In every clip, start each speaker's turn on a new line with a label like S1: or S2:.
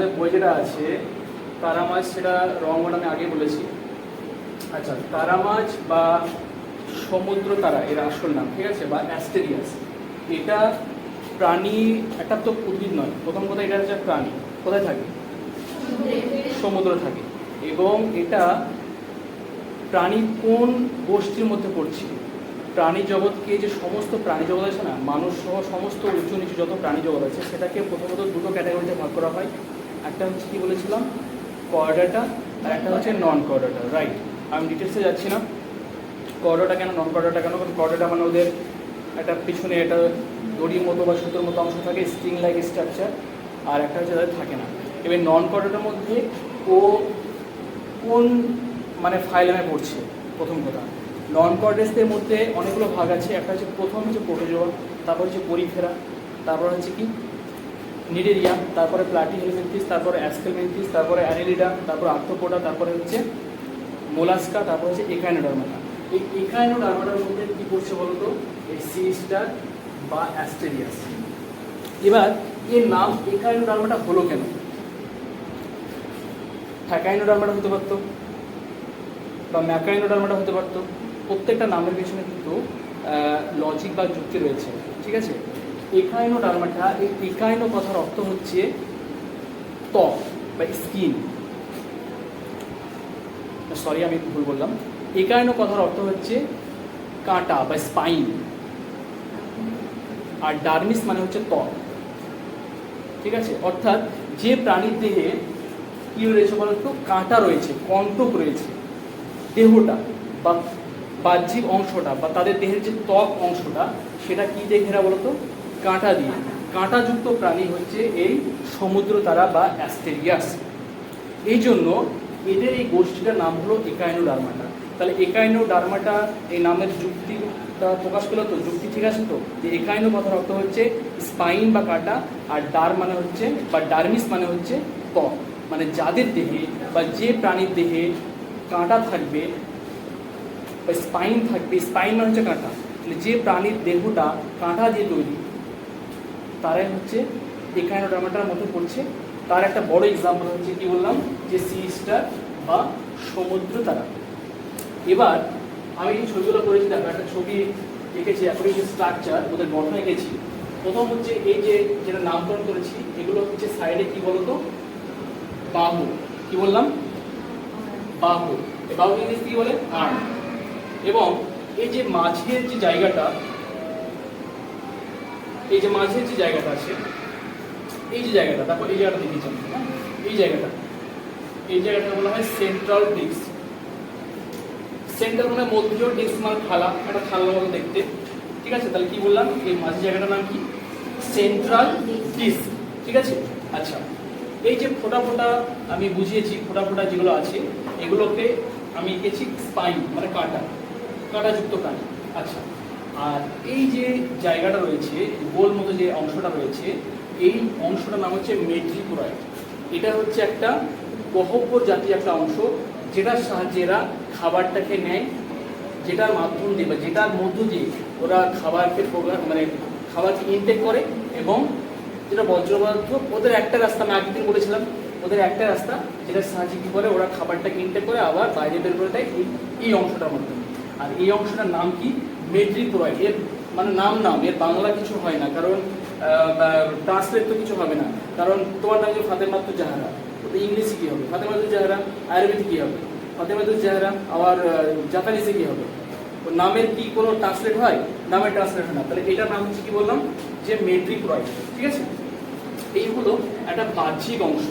S1: আমাদের বই যেটা আছে তারা মাছ, সেটা রঙটা আমি আগে বলেছি। আচ্ছা, তারা মাছ বা সমুদ্র তারা এর আসল নাম, ঠিক আছে, বা অ্যাস্টেরিয়াস। এটা প্রাণী, একটা তো উদ্ভিদ নয়, প্রথম কথা এটা হচ্ছে প্রাণী। কোথায় থাকে? সমুদ্র থাকে। এবং এটা প্রাণী কোন গোষ্ঠীর মধ্যে পড়ছে? প্রাণী জগৎকে, যে সমস্ত প্রাণী জগৎ আছে না, মানুষ সহ সমস্ত উঁচু নিচু যত প্রাণী জগৎ আছে, সেটাকে প্রথমত দুটো ক্যাটাগরিতে ভাগ করা হয়। একটা হচ্ছে কি বলেছিলাম, কর্ডাটা, আর একটা হচ্ছে নন কর্ডাটা। রাইট, আমি ডিটেলসে যাচ্ছি না। কর্ডাটা কেন, নন কর্ডাটা কেন? কারণ কর্ডাটা মানে ওদের একটা পিছনে একটা দড়ির মতো বা সুতোর মতো অংশ থাকে, স্ট্রিং লাইক স্ট্রাকচার, আর একটা হচ্ছে তাদের থাকে না। এবার নন কর্ডাটার মধ্যে ও কোন মানে ফাইলামে পড়ছে? প্রথম কথা, নন কর্ডেসদের মধ্যে অনেকগুলো ভাগ আছে। একটা হচ্ছে, প্রথম হচ্ছে প্রোটোজোয়া, তারপর হচ্ছে পরিফেরা, তারপর হচ্ছে কি নিডেরিয়া, তারপরে প্লাটিহেলমিনথিস, তারপরে অ্যাসকেলমিনথিস, তারপরে অ্যানেলিডা, তারপর আর্থ্রোপোডা, তারপরে হচ্ছে মোলাস্কা, তারপর হচ্ছে একাইনোডার্মাটা। এই একাইনোডার্মাটার মধ্যে কি পড়ছে বলতো? এই সি স্টার বা অ্যাস্টেরিয়াস। এবার এর নাম একাইনোডার্মাটা হলো কেন? ফ্যাকাইনোডার্মাটা হতে পারতো বা ম্যাকাইনোডার্মাটা হতে পারতো। প্রত্যেকটা নামের পেছনে কিন্তু লজিক বা যুক্তি রয়েছে, ঠিক আছে। একাইনোডার্মাটা, এই একাইনো কথার অর্থ হচ্ছে ত্বক বা স্কিন। সরি, আমি ভুল বললাম। একাইনো কথার অর্থ হচ্ছে কাঁটা বা স্পাইন, আর ডার্মিস মানে হচ্ছে ত্বক, ঠিক আছে। অর্থাৎ যে প্রাণীর দেহে কি রয়েছে বলতো? কাঁটা রয়েছে, কণ্টক রয়েছে, দেহটা বা বাহ্যিক অংশটা বা তাদের দেহের যে ত্বক অংশটা, সেটা কি দিয়ে ঘেরা বলতো? কাঁটা দিয়ে। কাঁটাযুক্ত প্রাণী হচ্ছে এই সমুদ্র তারা বা অ্যাস্টেরিয়াস। এই জন্য এদের এই গোষ্ঠীটার নাম হলো একাইনোডার্মাটা। তাহলে একাইনোডার্মাটা এই নামের যুক্তিটা প্রকাশ পেল তো? যুক্তি ঠিক আছে তো? যে একাইনো কথার অর্থ হচ্ছে স্পাইন বা কাঁটা, আর ডার মানে হচ্ছে বা ডার্মিস মানে হচ্ছে ত্বক। মানে যাদের দেহে বা যে প্রাণীর দেহে কাঁটা থাকবে বা স্পাইন থাকবে, স্পাইন মানে হচ্ছে কাঁটা, মানে যে প্রাণীর দেহটা কাঁটা দিয়ে তৈরি, তারাই হচ্ছে একাইনোডার্মাটার মধ্যে পড়ছে। তার একটা বড় এক্সাম্পল হচ্ছে কি বললাম, যে সি স্টার বা সমুদ্র তারা। এবার আমি এই ছবিগুলো করেছি, দেখো একটা ছবি এঁকেছি, অ্যাকর্ডিং টু স্ট্রাকচার ওদের গঠন এঁকেছি। প্রথম হচ্ছে এই যে যেটা নামকরণ করেছি, এগুলো হচ্ছে সাইডে কি বলতো? বাহু। কি বললাম? বাহু। এই বাহু ইংলিশ কি বলে? আর্ম। এবং এই যে মাঝের যে জায়গাটা, এই যে মাঝের যে জায়গাটা আছে, এই যে জায়গাটা, তারপর এই জায়গাটা দেখিয়েছেন, এই জায়গাটা বলা হয় সেন্ট্রাল ডিস্ক। সেন্ট্রাল মানে মধ্য, ডিস্ক মানে থালা, একটা থালার মতো দেখতে, ঠিক আছে। তাহলে কি বললাম? এই মাঝের জায়গাটার নাম কি? সেন্ট্রাল ডিস্ক, ঠিক আছে। আচ্ছা, এই যে ফোটা ফোটা আমি বুঝিয়েছি, ফোটা ফোটা যেগুলো আছে এগুলোকে আমি এঁকেছি স্পাইন মানে কাঁটা, কাঁটাযুক্ত প্রাণী। আচ্ছা, আর এই যে জায়গাটা রয়েছে, গোল মতো যে অংশটা রয়েছে, এই অংশটার নাম হচ্ছে মেট্রিকোরয়েড। এটা হচ্ছে একটা গহ্বর জাতীয় একটা অংশ, যেটার সাহায্যে এরা খাবারটাকে নেয়, যেটার মাধ্যম দিয়ে বা যেটার মধ্য দিয়ে ওরা খাবারকে মানে খাবারকে ইনটেক করে। এবং যেটা বজ্র পদার্থ, ওদের একটা রাস্তা আমি আগের দিন বলেছিলাম, ওদের একটা রাস্তা যেটার সাহায্যে কী করে ওরা খাবারটাকে ইনটেক করে আবার বাইরে বের করে দেয় এই অংশটার মাধ্যমে। আর এই অংশটার নাম কি? মেট্রিকোরয়েড। এর মানে নাম, এর বাংলা কিছু হয় না, কারণ ট্রান্সলেট তো কিছু হবে না। কারণ তোমার নাম যে ফাতেমাতুজ জাহরা, ওটা ইংলিশে কী হবে? ফাতেমাতুজ জাহরা। আরবিতে কী হবে? ফাতেমাতুজ জাহরা। আবার জাপানিজে কী হবে? নামের কি কোনো ট্রান্সলেট হয়? নামের ট্রান্সলেট হয় না। তাহলে এটার নাম হচ্ছে কি বললাম? যে মেট্রিকোরয়েড, ঠিক আছে। এই হলো একটা বাহ্যিক অংশ।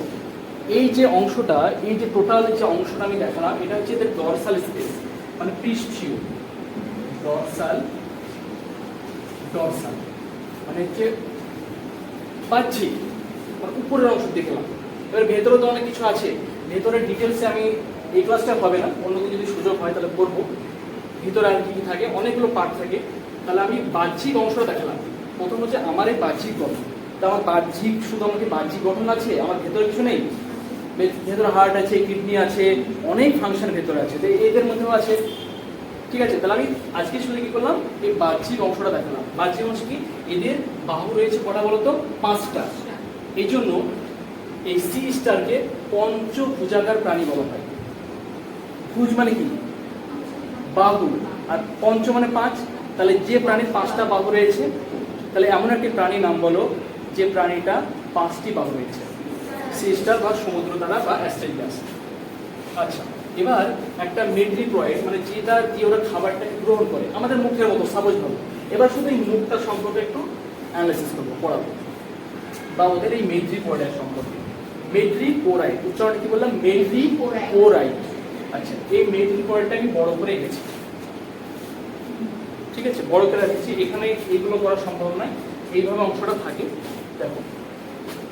S1: এই যে অংশটা, এই যে টোটাল যে অংশটা আমি দেখালাম, এটা হচ্ছে এদের ডরসাল স্পেস, মানে পৃষ্ঠীয়। ডরসাল মানে হচ্ছে বাহ্যিক, মানে উপরের অংশ দেখলাম। এবার ভেতরে তো অনেক কিছু আছে, ভেতরের ডিটেলসে আমি এই ক্লাসটা হবে না, অন্যদিন যদি সুযোগ হয় তাহলে করবো। ভিতরে আর কি থাকে, অনেকগুলো পার্ট থাকে। তাহলে আমি বাহ্যিক অংশটা দেখালাম। প্রথম হচ্ছে আমার এই বাহ্যিক গঠন। তা আমার বাহ্যিক, শুধু আমাকে বাহ্যিক গঠন আছে, আমার ভেতরে কিছু নেই? ভেতরে হার্ট আছে, কিডনি আছে, অনেক ফাংশন ভেতরে আছে, তো এদের মধ্যেও আছে, ঠিক আছে। তাহলে আমি আজকে শুধু কি করলাম? এই বাহ্যিক অংশটা দেখালাম। বাহ্যিক অংশ কি? এদের বাহু রয়েছে কটা বলতো? 5টা। এই জন্য এই সি স্টারকে পঞ্চভুজাকার প্রাণী বলা হয়। ভুজ মানে কি? বাহু, আর পঞ্চ মানে 5, তাহলে যে প্রাণীর 5টা বাহু রয়েছে, তাহলে এমন একটি প্রাণীর নাম বলো যে প্রাণীটা 5টি বাহু রয়েছে। সি স্টার বা সমুদ্র তারা বা অ্যাস্টেরিয়াস। আচ্ছা, এবার একটা মেড্রিপয়েড মানে যেটা দিয়ে ওরা খাবারটাকে গ্রহণ করে, আমাদের মুখের মতো সাপোজ ভাবে। এবার শুধু এই মুখটা সম্পর্কে একটু অ্যানালাইসিস করবো, পড়াবো, বা ওদের এই মেড্রিপয়েডের সম্পর্কে। মেড্রিপোরাইড, উচ্চারণটা কি বললাম? মেড্রিপোরাইড। আচ্ছা, এই মেড্রিপয়েডটা আমি বড় করে এঁকেছি, ঠিক আছে, বড় করে রেখেছি। এখানে এগুলো করা সম্ভব নয়, এইভাবে অংশটা থাকে। দেখো,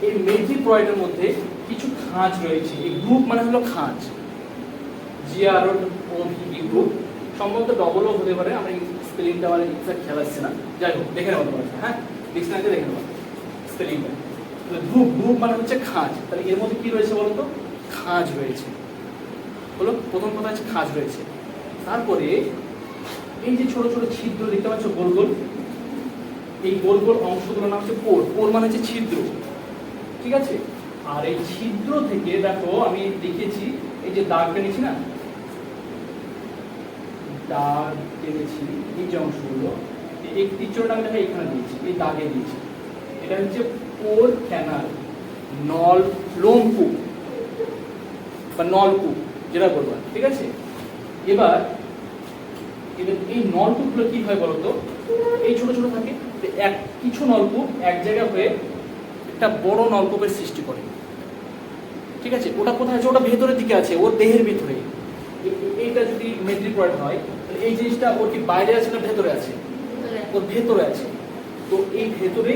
S1: এই মেড্রিপয়েডের মধ্যে কিছু খাঁজ রয়েছে। এই গ্রুপ মানে হলো খাঁজ, GROUP গ্রুপ, সম্ভবত ডবলও হতে পারে, আমরা স্পেলিংটা আমার এক্সাক্ট খেয়াল আসছে না। যাই হোক, দেখে নেবো তোমার, হ্যাঁ, ডিকশনারিতে দেখে নেবো স্পেলিংটা। গ্রুপ, গ্রুপ মানে হচ্ছে খাঁজ। তাহলে এর মধ্যে কি রয়েছে বলতো? খাঁজ রয়েছে। হলো প্রথম কথা হচ্ছে খাঁজ রয়েছে। তারপরে এই যে ছোট ছোট ছিদ্র দেখতে পাচ্ছ, গোল গোল, এই গোল গোল অংশগুলোর নাম হচ্ছে পোর। পোর মানে হচ্ছে ছিদ্র, ঠিক আছে। আর এই ছিদ্র থেকে দেখো আমি দেখিয়েছি, এই যে দাগ টেনেছি না, দাগ টেনেছি, এই যে অংশগুলো, এই টিচারটা আমি দেখো এখানে দিয়েছি, এই দাগে দিয়েছি। এটা হচ্ছে পোর ক্যানাল, নল, লোমকূপ বা নলকূপ যেটা বলবো, ঠিক আছে। এবার এই নলকূপগুলো কি হয় বলতো? এই ছোট ছোট থাকে, কিছু নলকূপ এক জায়গায় হয়ে একটা বড় নলকূপের সৃষ্টি করে, ঠিক আছে। ওটা কোথায় আছে? ওটা ভেতরের দিকে আছে, ওর দেহের ভিতরে। এইটা যদি মেড্রিপয়েড হয়, তাহলে এই জিনিসটা ওর কি বাইরে আছে না ভেতরে আছে? ওর ভেতরে আছে। তো এই ভেতরে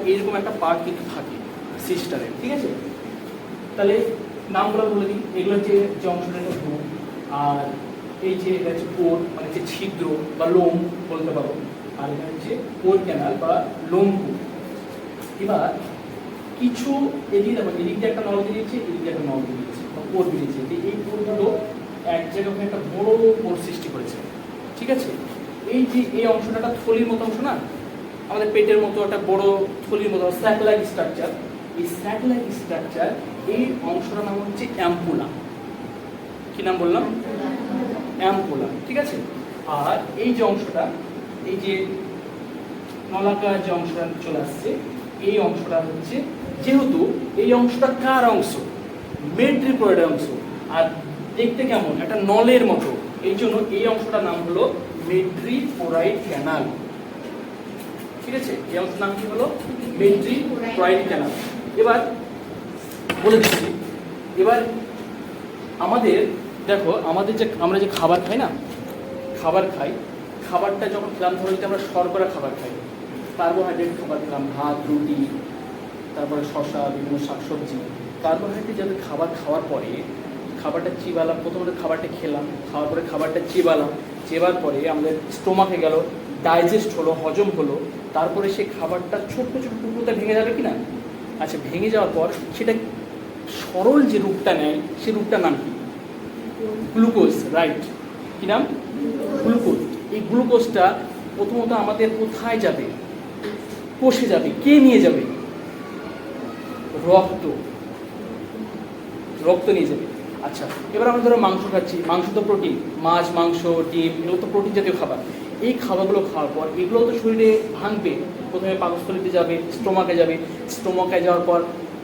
S1: এইরকম একটা পার্ট কিন্তু থাকে সিস্টারের, ঠিক আছে। তাহলে নামগুলো বলে দিই, এগুলো হচ্ছে যে অংশটা গ্রুপ, আর এই যে এটা হচ্ছে পোর মানে হচ্ছে ছিদ্র বা লোম বলতে পারো, আর এটা হচ্ছে পোর ক্যানাল বা লোমকূপ। এবার কিছু এদিকে দেখো, এদিক দিয়ে একটা নল দিয়েছে, এদিক দিয়ে একটা নল দিয়েছে বা পোর দিয়েছে, এই পোরগুলো এক জায়গায় একটা বড় পোর সৃষ্টি করেছে, ঠিক আছে। এই যে এই অংশটা একটা থলির মতো অংশ না, আমাদের পেটের মতো একটা বড় থলির মতো স্যাক লাইক স্ট্রাকচার। এই স্যাক লাইক স্ট্রাকচার, এই অংশটার নাম হচ্ছে অ্যাম্পুলা। কি নাম বললাম? অ্যাম্পুলা, ঠিক আছে। আর এই যে অংশটা, এই যে নলাকার যে অংশটা চলে আসছে, এই অংশটা হচ্ছে, যেহেতু এই অংশটা কার অংশ? মেড্রিপয়েডের অংশ, আর দেখতে কেমন? একটা নলের মতো, এই জন্য এই অংশটার নাম হলো মেড্রিপোরাইড ক্যানাল, ঠিক আছে। এই অংশটার নাম কি হলো? মেড্রিপোরাইড ক্যানাল। এবার বলে দিচ্ছি, এবার আমাদের দেখো, আমাদের যে আমরা যে খাবার খাই না, খাবারটা যখন খেলাম, ধরো যদি আমরা শর্করা খাবার খাই, কার্বোহাইড্রেট খাবার খেলাম, ভাত, রুটি, তারপরে শশা, বিভিন্ন শাকসবজি, কার্বোহাইড্রেট যাদের খাবার খাওয়ার পরে খাবারটা চিবালাম, প্রথমত খাবারটা খেলাম, খাওয়ার পরে খাবারটা চেবার পরে আমাদের স্টোমাকে গেল, ডাইজেস্ট হলো, হজম হলো, তারপরে সেই খাবারটা ছোট্ট ছোট্ট টুকরোতে ভেঙে যাবে কি না? আচ্ছা, ভেঙে যাওয়ার পর সেটা সরল যে রূপটা নেয়, সেই রূপটার নাম কি? Glucose, right. কি নাম? গ্লুকোজ। এই গ্লুকোজটা প্রথমত আমাদের কোথায় যাবে? কোষে যাবে। কে নিয়ে যাবে? রক্ত নিয়ে যাবে। আচ্ছা, এবার আমরা ধরো মাংস খাচ্ছি, মাংস তো প্রোটিন, মাছ, মাংস, ডিম, এগুলো তো প্রোটিন জাতীয় খাবার। এই খাবারগুলো খাওয়ার পর এগুলো তো শরীরে ভাঙবে, প্রথমে পাকস্থলীতে যাবে, স্টোমাকে যাওয়ার পর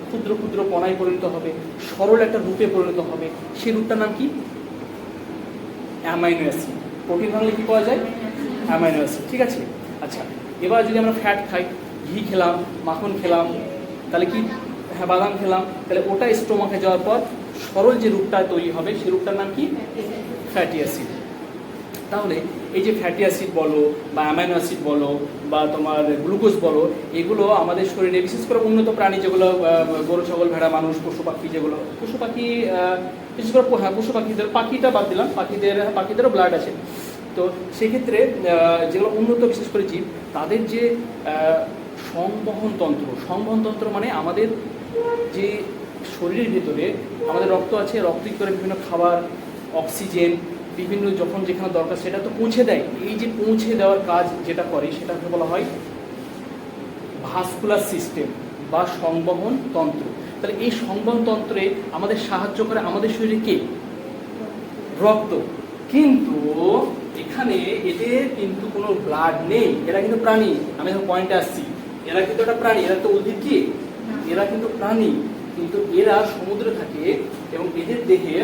S1: ক্ষুদ্র ক্ষুদ্র কণায় পরিণত হবে, সরল একটা রূপে পরিণত হবে। সেই রূপটার নাম কি? Amino acid. প্রোটিন ভাঙলে কি পাওয়া যায়? অ্যামাইনো অ্যাসিড, ঠিক আছে। আচ্ছা, এবার যদি আমরা ফ্যাট খাই, ঘি খেলাম, মাখন খেলাম, তাহলে কি? হ্যাঁ, বাদাম খেলাম, তাহলে ওটা স্টোমাকে যাওয়ার পর সরল যে রূপটা তৈরি হবে, সেই রূপটার নাম কি? Fatty acid. তাহলে এই যে ফ্যাটি অ্যাসিড বলো বা অ্যামাইনো অ্যাসিড বলো বা তোমার গ্লুকোজ বলো, এগুলো আমাদের শরীরে, বিশেষ করে উন্নত প্রাণী যেগুলো, গরু, ছাগল, ভেড়া, মানুষ, পশু পাখি, যেগুলো পশু পাখি, বিশেষ করে পশু পাখিদের, পাখিটা বাদ দিলাম, পাখিদেরও ব্লাড আছে। তো সেক্ষেত্রে যেগুলো উন্নত বিশেষ করে জীব, তাদের যে সংবহনতন্ত্র মানে আমাদের যে শরীরের ভিতরে আমাদের রক্ত আছে, রক্ত কি করে বিভিন্ন খাবার, অক্সিজেন, বিভিন্ন যখন যেখানে দরকার সেটা তো পৌঁছে দেয়। এই যে পৌঁছে দেওয়ার কাজ যেটা করে, সেটাকে বলা হয় ভাস্কুলার সিস্টেম বা সংবহন তন্ত্র। তাহলে এই সংবহনতন্ত্রে আমাদের সাহায্য করে আমাদের শরীরে কে? রক্ত। কিন্তু এখানে এদের কিন্তু কোনো ব্লাড নেই, এরা কিন্তু প্রাণী। আমি যখন পয়েন্টে আসছি, এরা কিন্তু একটা প্রাণী, এরা তো উদ্ভিদ কি? এরা কিন্তু প্রাণী, কিন্তু এরা সমুদ্রে থাকে এবং এদের দেহে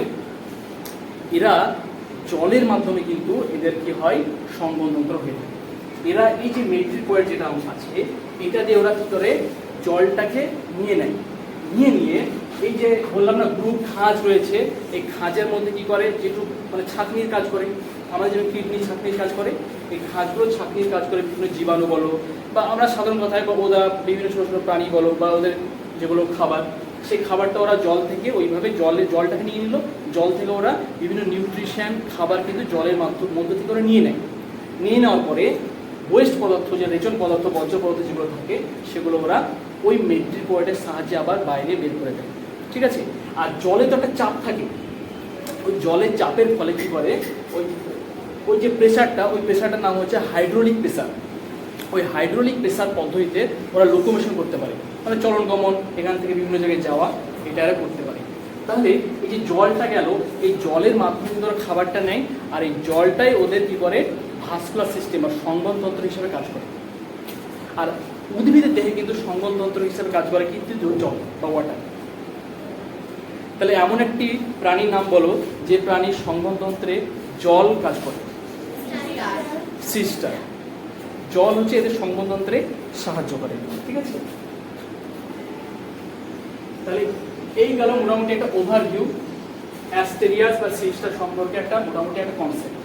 S1: এরা জলের মাধ্যমে কিন্তু এদের কি হয়? সংবহনতন্ত্র হয়ে থাকে। এরা এই যে মেট্রিকয়েড যেটা আছে, এটা দিয়ে ওরা কি করে? জলটাকে নিয়ে নেয়, নিয়ে এই যে বললাম না গ্রুপ খাঁজ রয়েছে, এই খাঁজের মধ্যে কি করে? যেটু মানে ছাঁকনির কাজ করে, আমাদের যেমন কিডনি ছাঁকনির কাজ করে, এই খাঁজগুলো ছাঁকনির কাজ করে বিভিন্ন জীবাণু বলো, বা আমরা সাধারণ কথায় বা ওরা বিভিন্ন ছোটো ছোটো প্রাণী বলো, বা ওদের যেগুলো খাবার, সেই খাবারটা ওরা জল থেকে ওইভাবে জলটাকে নিয়ে নিল, জল থেকে ওরা বিভিন্ন নিউট্রিশন খাবার কিন্তু জলের মধ্য থেকে ওরা নিয়ে নেয়। নিয়ে নেওয়ার পরে ওয়েস্ট পদার্থ, যে রেচন পদার্থ, বর্জ্য পদার্থ যেগুলো থাকে, সেগুলো ওরা ওই মেট্রিকয়েডের সাহায্যে আবার বাইরে বের করে দেয়। ঠিক আছে? আর জলে তো একটা চাপ থাকে, ওই জলের চাপের ফলে কি করে? ওই যে প্রেশারটা, ওই প্রেশারটার নাম হচ্ছে হাইড্রোলিক প্রেশার। ওই হাইড্রোলিক প্রেশার পদ্ধতিতে ওরা লোকোমোশন করতে পারে, মানে চলন গমন, এখান থেকে বিভিন্ন জায়গায় যাওয়া, এটা এরা করতে পারে। তাহলে এই যে জলটা গেল, এই জলের মাধ্যমে কিন্তু ওরা খাবারটা নেয়, আর এই জলটাই ওদের কি করে? ভাস্কুলার সিস্টেম বা সংবহনতন্ত্র হিসেবে কাজ করে। আর উদ্ভিদের দেহে কিন্তু সংবহনতন্ত্র হিসেবে কাজ করে কিন্তু জল বা ওয়াটার। তাহলে এমন একটি প্রাণীর নাম বলো যে প্রাণীর সংবহনতন্ত্রে জল কাজ করে? সিস্টার। জল হচ্ছে এদের সংবহনতন্ত্রে সাহায্য করে। ঠিক আছে? তাহলে এই গেল মোটামুটি একটা ওভারভিউ অ্যাস্টেরিয়াস বা সিস্টার সম্পর্কে একটা মোটামুটি একটা কনসেপ্ট।